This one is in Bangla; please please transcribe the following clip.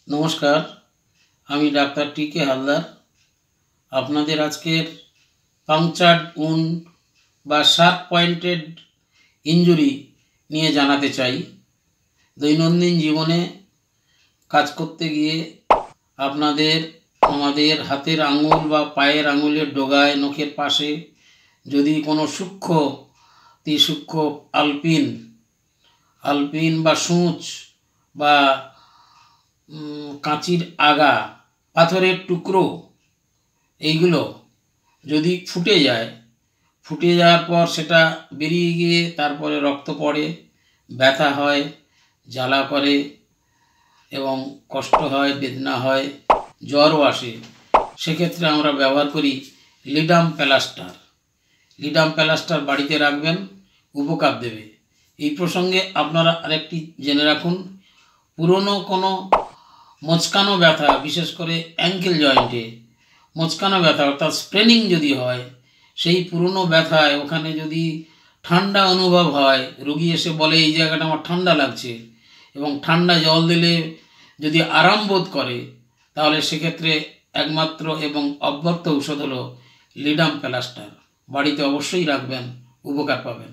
নমস্কার, আমি ডাক্তার টি.কে. হালদার। আপনাদের আজকের পাংচার্ড উন্ড বা শার্প পয়েন্টেড ইনজুরি নিয়ে জানাতে চাই। দৈনন্দিন জীবনে কাজ করতে গিয়ে আমাদের হাতের আঙুল বা পায়ের আঙুলের ডগায়, নখের পাশে যদি কোনো সূক্ষ্ম আলপিন বা সূঁচ বা কাঁচির আগা, পাথরের টুকরো এইগুলো যদি ফুটে যাওয়ার পর সেটা বেরিয়ে গিয়ে তারপরে রক্ত পড়ে, ব্যথা হয়, জ্বালা করে এবং কষ্ট হয়, বেদনা হয়, জ্বরও আসে, সেক্ষেত্রে আমরা ব্যবহার করি লিডাম প্লাস্টার। বাড়িতে রাখবেন, উপকার দেবে। এই প্রসঙ্গে আপনারা আরেকটি জেনে রাখুন, পুরনো কোনো মোচকানো ব্যথা, বিশেষ করে অ্যাঙ্কেল জয়েন্টে মোচকানো ব্যথা অর্থাৎ স্প্রেনিং যদি হয়, সেই পুরনো ব্যথায় ওখানে যদি ঠান্ডা অনুভব হয়, রোগী এসে বলে এই জায়গাটা আমার ঠান্ডা লাগছে, এবং ঠান্ডা জল দিলে যদি আরাম বোধ করে, তাহলে সেক্ষেত্রে একমাত্র এবং অব্যর্থ ঔষধ হলো লিডাম প্লাস্টার। বাড়িতে অবশ্যই রাখবেন, উপকার পাবেন।